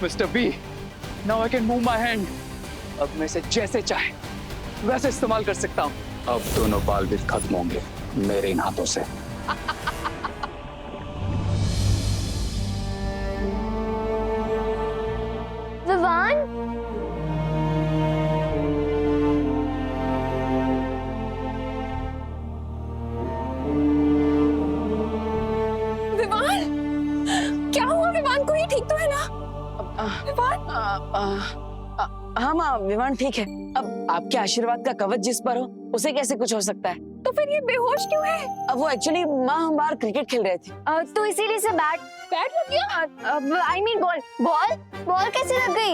Mister B, now I can move my hand. अब मैं इसे जैसे चाहे वैसे इस्तेमाल कर सकता हूँ। अब दोनों बाल भी खत्म होंगे मेरे इन हाथों से। विवान, क्या हुआ विवान को? ये ठीक तो है ना? विवान? हाँ माँ, विवान ठीक है। अब आपके आशीर्वाद का कवच जिस पर हो उसे कैसे कुछ हो सकता है? तो फिर ये बेहोश क्यों है? अब वो एक्चुअली माँ, हम बाहर क्रिकेट खेल रहे थे। तो इसीलिए से बैट लग गया? I mean ball ball ball कैसे लग गई?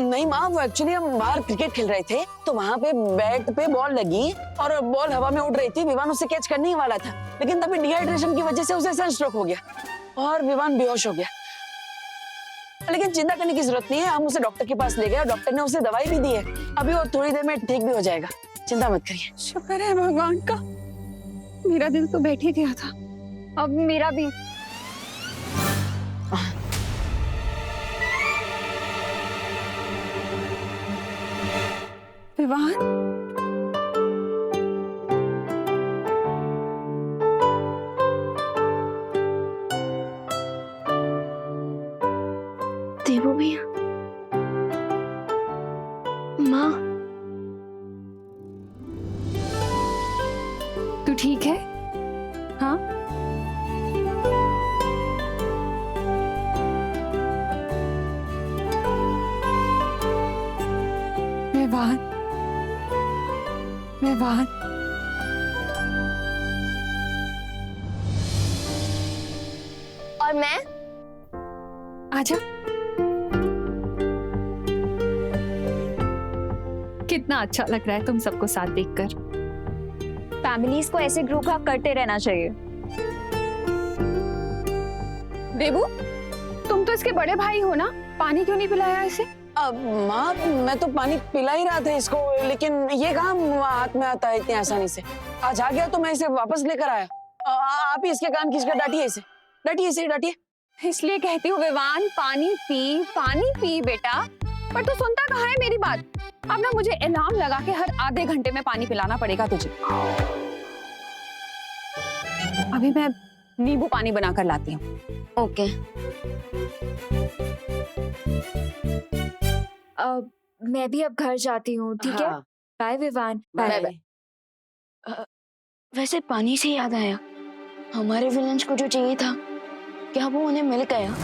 नहीं माँ, वो एक्चुअली हम बाहर क्रिकेट खेल रहे थे तो वहाँ पे बैट पे बॉल लगी और बॉल हवा में उड़ रही थी। विवान उसे कैच करने ही वाला था, लेकिन तभी डिहाइड्रेशन की वजह से उसे सनस्ट्रोक हो गया और विवान बेहोश हो गया। लेकिन चिंता करने की जरूरत नहीं है, हम उसे डॉक्टर के पास ले गए और डॉक्टर ने उसे दवाई भी दी है। अभी और थोड़ी देर में ठीक भी हो जाएगा, चिंता मत करिए। शुक्र है भगवान का, मेरा दिल तो बैठ ही गया था। अब मेरा भी। विवान, देवू भैया, माँ, तू ठीक है? हाँ? विवान, विवान, और मैं? आजा। कितना अच्छा लग रहा है तुम सबको साथ देखकर। फैमिलीज को ऐसे ग्रुप हग करते रहना चाहिए। देवू, तुम तो इसके बड़े भाई हो ना, पानी क्यों नहीं पिलाया इसे? अब माँ, मैं तो पानी पिला ही रहा था इसको, लेकिन ये कहाँ हाथ में आता है इतनी आसानी से। आज आ गया तो मैं इसे वापस लेकर आया। आप ही इसके कान खींचकर डांटिए इसे, डांटिए इसे, डांटिए। इसलिए कहती हूँ विवान, पानी पी बेटा। पर तू सुनता कहाँ है मेरी बात? अब ना मुझे अलार्म लगा के हर आधे घंटे में पानी पिलाना पड़ेगा तुझे। अभी मैं नींबू पानी बनाकर लाती हूँ। ओके। मैं भी अब घर जाती हूँ, ठीक है? बाय विवान। Bye bye. वैसे पानी से याद आया, हमारे विलन्स को जो चाहिए था, क्या वो उन्हें मिल गया?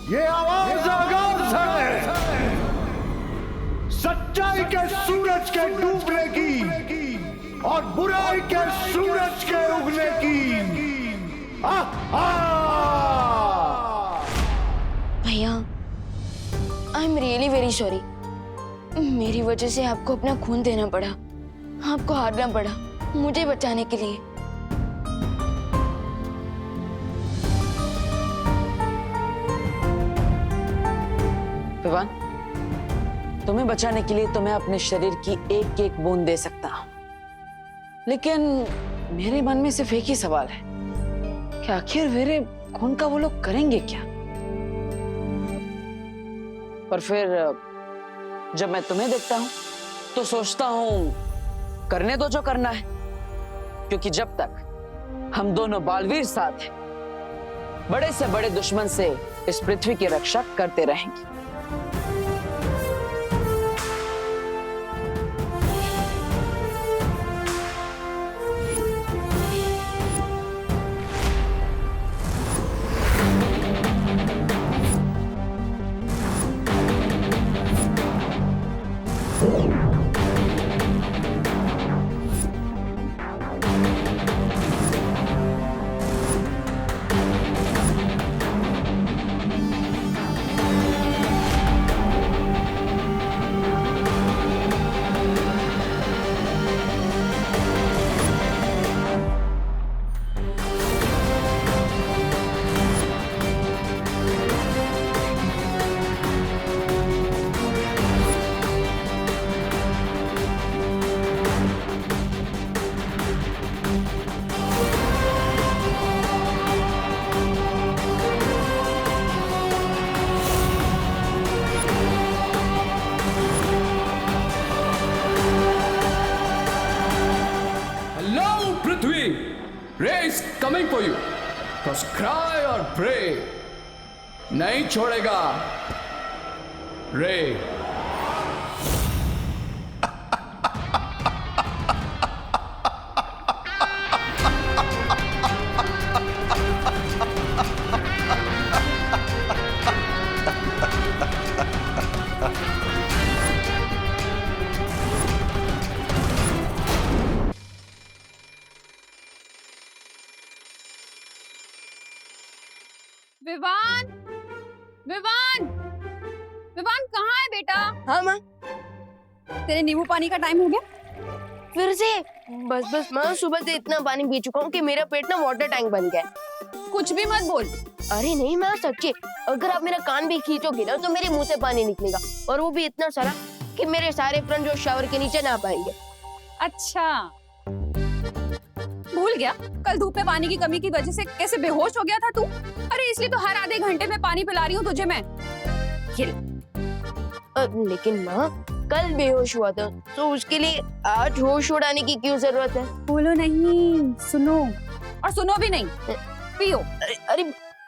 ये आवाज आगाज है सच्चाई के सूरज के डूबने की और बुराई के सूरज के उगने की। भैया, I am really very sorry. मेरी वजह से आपको अपना खून देना पड़ा, आपको हारना पड़ा मुझे बचाने के लिए। विवान, तुम्हें बचाने के लिए तो मैं अपने शरीर की एक एक बूंद दे सकता हूं, लेकिन मेरे मन में सिर्फ एक ही सवाल है कि आखिर मेरे खून का वो लोग करेंगे क्या? पर फिर जब मैं तुम्हें देखता हूं तो सोचता हूं करने दो जो करना है, क्योंकि जब तक हम दोनों बालवीर साथ हैं, बड़े से बड़े दुश्मन से इस पृथ्वी की रक्षा करते रहेंगे। Ray is coming for you. Just cry or pray. नहीं छोड़ेगा Ray. विवान, विवान, विवान कहाँ है बेटा? हाँ माँ। तेरे नींबू पानी का टाइम हो गया? फिर से? बस माँ, सुबह से इतना पानी पी चुका हूँ कि मेरा पेट ना वाटर टैंक बन गया। कुछ भी मत बोल। अरे नहीं माँ, सच्ची, अगर आप मेरा कान भी खींचोगे ना तो मेरे मुंह से पानी निकलेगा, और वो भी इतना सारा कि मेरे सारे फ्रेंड जो शावर के नीचे ना पाएंगे। अच्छा, भूल गया कल धूप में पानी की कमी की वजह से कैसे बेहोश हो गया था तू। अरे इसलिए तो हर आधे घंटे में पानी पिला रही हूँ तुझे मैं। लेकिन माँ, कल बेहोश हुआ था तो उसके लिए आज होश उड़ाने की क्यों जरूरत है? बोलो नहीं, सुनो, और सुनो भी नहीं, पियो। अरे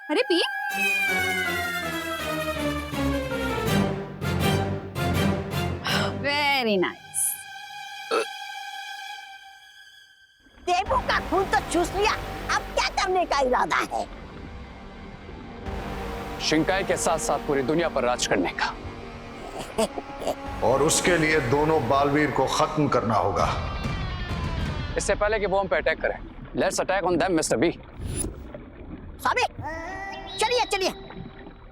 अरे पी। Very nice. देवू का खून तो चूस लिया, अब क्या करने का इरादा है? शिंकाई के साथ साथ पूरी दुनिया पर राज करने का। और उसके लिए दोनों बालवीर को खत्म करना होगा। इससे पहले कि वो हम पे अटैक करें, let's attack on them Mister B. साबिक, चलिए चलिए,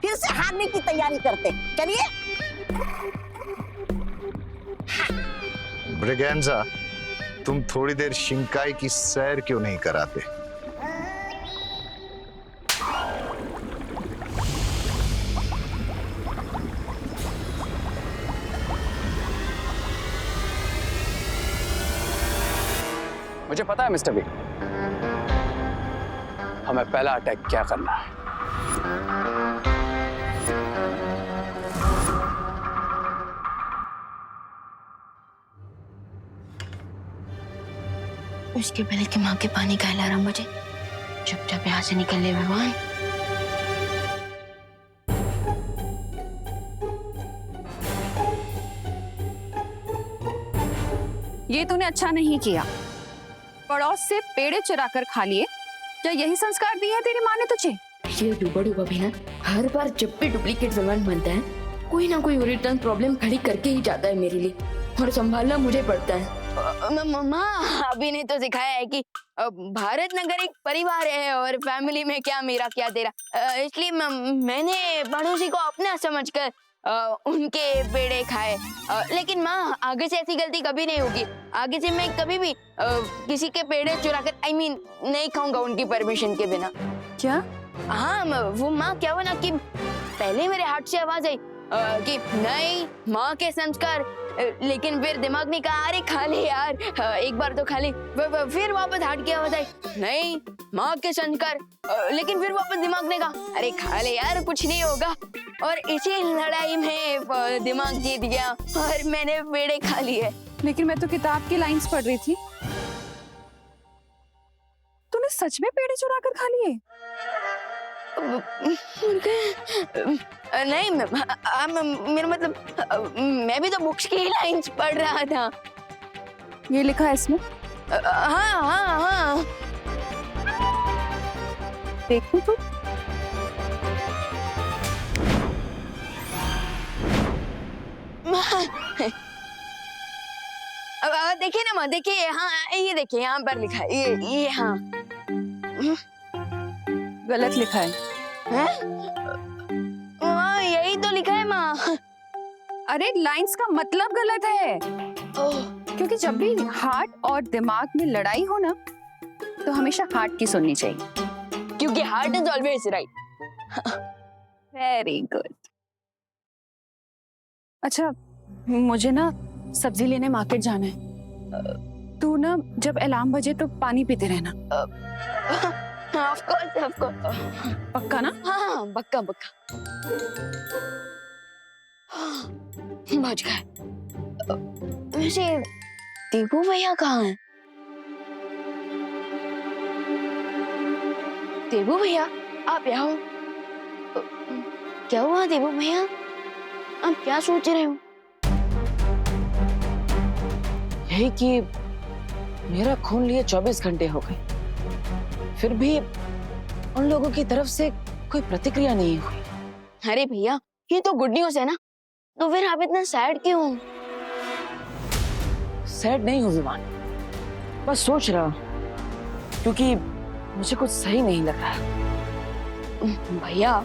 फिर से हारने की तैयारी करते, चलिए। ब्रिगेंजा, तुम थोड़ी देर शिंकाई की सैर क्यों नहीं कराते? मुझे पता है मिस्टर बी, हमें पहला अटैक क्या करना है। उसके पहले कि माँ के पानी का हिला रहा मुझे, चुपचाप यहाँ से निकल ले भगवान। ये तूने अच्छा नहीं किया, पड़ोस से पेड़े चुरा कर खा लिए। क्या यही संस्कार दिए हैं तेरी माँ ने तुझे? ये डूबा डूबा भी ना हर बार जब भी डुप्लीकेट विमान बनता है कोई ना कोई ओरिजिनल प्रॉब्लम खड़ी करके ही जाता है मेरे लिए, और संभालना मुझे पड़ता है। माँ अभी ने तो सिखाया है कि भारत नगर एक परिवार है और फैमिली में क्या मेरा क्या तेरा, इसलिए मैंने पड़ोसी को अपना समझकर उनके पेड़े खाए। लेकिन माँ आगे से ऐसी गलती कभी नहीं होगी। आगे से मैं कभी भी किसी के पेड़े चुरा कर नहीं खाऊंगा उनकी परमिशन के बिना। क्या? हाँ वो माँ क्या हुआ ना कि पहले मेरे हार्ट से आवाज आई कि नहीं माँ के संस्कार, लेकिन फिर दिमाग ने कहा अरे खा ले यार, एक बार तो खा ले। फिर वापस हार्ट की आवाज आई नहीं माँ के संस्कार, लेकिन फिर वापस दिमाग ने कहा अरे खा ले यार कुछ नहीं होगा। और इसी लड़ाई में दिमाग जीत गया और मैंने पेड़े खा लिए। लेकिन मैं तो किताब की लाइंस पढ़ रही थी। तूने सच में पेड़े चुरा कर खा लिए? नहीं मेरा मतलब मैं भी तो बुक्स की लाइंस पढ़ रहा था। ये लिखा है इसमें? हाँ हाँ हाँ। देखूं तो? देखिए ना माँ, देखिए हाँ ये देखिए यहाँ पर लिखा है ये हाँ। गलत लिखा है। यही तो लिखा है माँ। अरे लाइंस का मतलब गलत है। क्योंकि जब भी हार्ट और दिमाग में लड़ाई हो ना तो हमेशा हार्ट की सुननी चाहिए, क्योंकि heart is always right. Very good. अच्छा मुझे ना सब्जी लेने मार्केट जाना है। तू ना जब अलार्म बजे तो पानी पीते रहना। Of course. पक्का ना? हाँ पक्का पक्का। बच गए। वैसे देवू भैया कहाँ हैं? देवू भैया आप यहाँ हो? क्या हुआ देवू भैया, आप क्या सोच रहे हो? यही कि मेरा खून लिए 24 घंटे हो गए, फिर भी उन लोगों की तरफ से कोई प्रतिक्रिया नहीं हुई। अरे भैया ये तो गुड न्यूज है ना, तो फिर आप इतना सैड क्यों? सैड नहीं हूँ विमान, बस सोच रहा हूँ क्योंकि मुझे कुछ सही नहीं लग रहा। भैया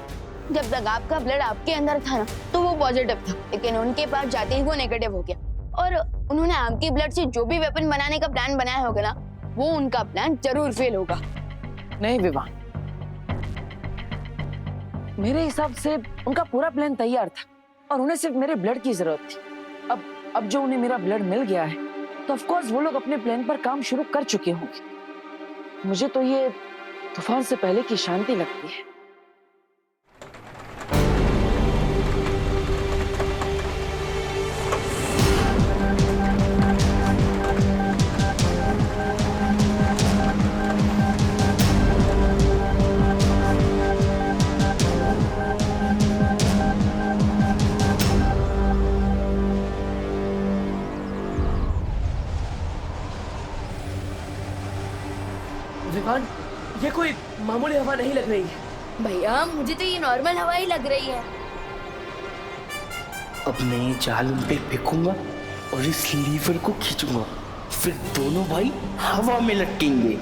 जब तक आपका ब्लड आपके अंदर था ना तो वो पॉजिटिव था, लेकिन उनके पास जाते ही वो नेगेटिव हो गया और उन्होंने आपके ब्लड से जो भी वेपन बनाने का प्लान बनाया होगा ना वो उनका प्लान जरूर फेल होगा। नहीं विवान, मेरे हिसाब से उनका पूरा प्लान तैयार था और उन्हें सिर्फ मेरे ब्लड की जरूरत थी। अब जो उन्हें मेरा ब्लड मिल गया है तो ऑफ कोर्स वो लोग अपने प्लान पर काम शुरू कर चुके होंगे। मुझे तो ये तूफान से पहले की शांति लगती है। विवान, ये कोई मामूली हवा नहीं लग रही है। भैया मुझे तो ये नॉर्मल हवा ही लग रही है। अब मैं ये जाल उन पे फेंकूंगा और इस लीवर को खींचूंगा, फिर दोनों भाई हवा में लटकेंगे।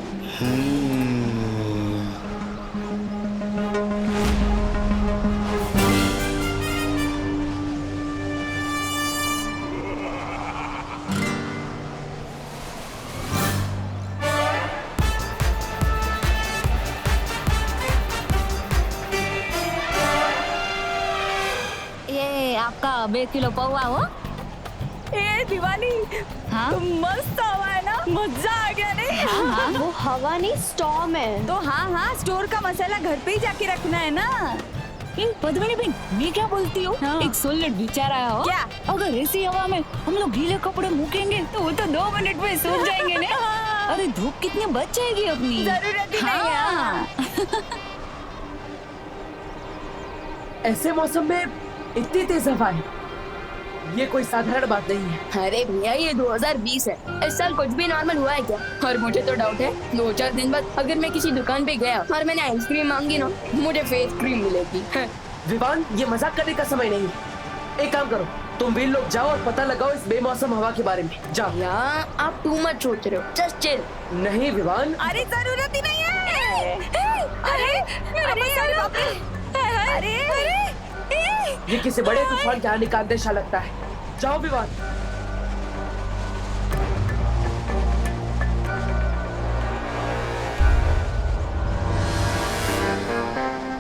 आपका 2 किलो पौवा हो। ए दिवाली, हाँ तो मस्त हवा है ना, मजा आ गया नहीं? हाँ वो हवा नहीं स्टॉर्म है। तो हाँ स्टोर का मसाला घर पे ही जाके रखना है ना। पद्मिनी बहन, मैं क्या बोलती हूँ, हाँ। एक सोलट विचार आया हो। क्या? अगर ऐसी हवा में हम लोग गीले कपड़े मूकेंगे तो वो तो 2 मिनट में सूख जाएंगे ना। अरे धूप कितनी बच जाएगी अपनी, जरूरत ही नहीं है। हाँ। ऐसे मौसम में इतनी तेज हवा है, ये कोई साधारण बात नहीं है। अरे भैया ये 2020 है, इस साल कुछ भी नॉर्मल हुआ है क्या? और मुझे तो डाउट है 2-4 दिन बाद अगर मैं किसी दुकान पे गया और मैंने आइसक्रीम मांगी ना, मुझे फेस क्रीम मिलेगी। विवान, ये मजाक करने का समय नहीं है। एक काम करो, तुम भी लोग जाओ और पता लगाओ इस बेमौसम हवा के बारे में। जाओ। यार आप टू मच सोच रहे हो, जस्ट चिल। नहीं विवान, अरे जरूरत ही नहीं है। अरे ये किसी बड़े तूफान के आने का अंदेशा लगता है। जाओ Vivaan.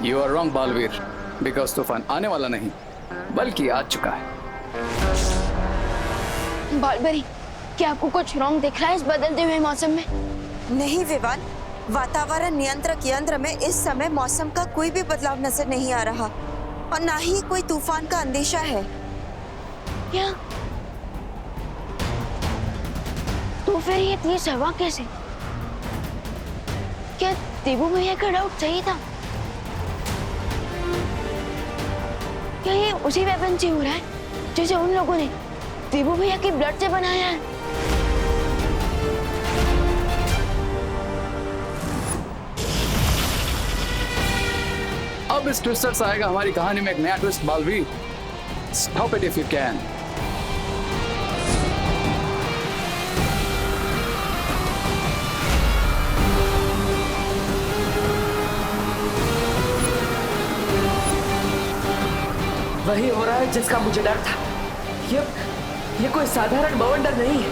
You are wrong Baalveer, because तूफान आने वाला नहीं बल्कि आ चुका है। बालबरी, क्या आपको कुछ रॉन्ग दिख रहा है इस बदलते हुए मौसम में? नहीं विवान, वातावरण नियंत्रक यंत्र में इस समय मौसम का कोई भी बदलाव नजर नहीं आ रहा और ना ही कोई तूफान का अंदेशा है। क्या? तो फिर ये तेज हवा कैसे? क्या देवू भैया का डाउट सही था? क्या ये उसी वेपन से हो रहा है जैसे उन लोगों ने देवू भैया की ब्लड से बनाया है? अब इस ट्विस्टर से आएगा हमारी कहानी में एक नया twist Baalveer. Stop it if you can. वही हो रहा है जिसका मुझे डर था। ये कोई साधारण बवंडर नहीं है।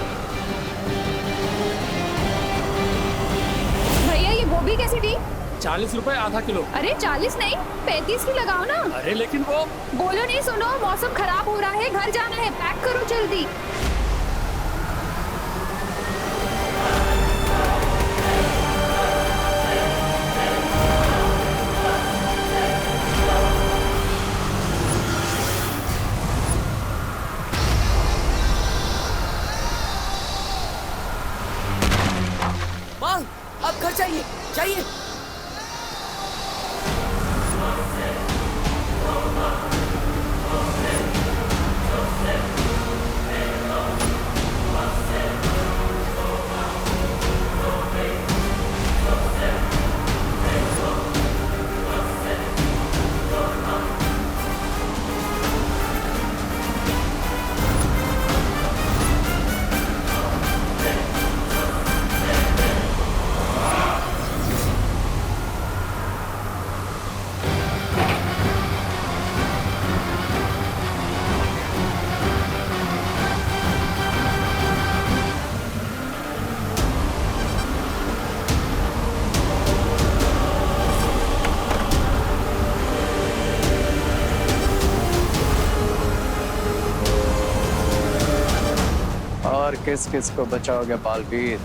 भैया ये गोभी कैसी दी? 40 रुपए आधा किलो। अरे 40 नहीं 35 की लगाओ ना। अरे लेकिन वो बोलो नहीं, सुनो मौसम खराब हो रहा है, घर जाना है, पैक करो जल्दी। माँ, अब घर चाहिए चाहिए। और किस किस को बचाओगे बालवीर?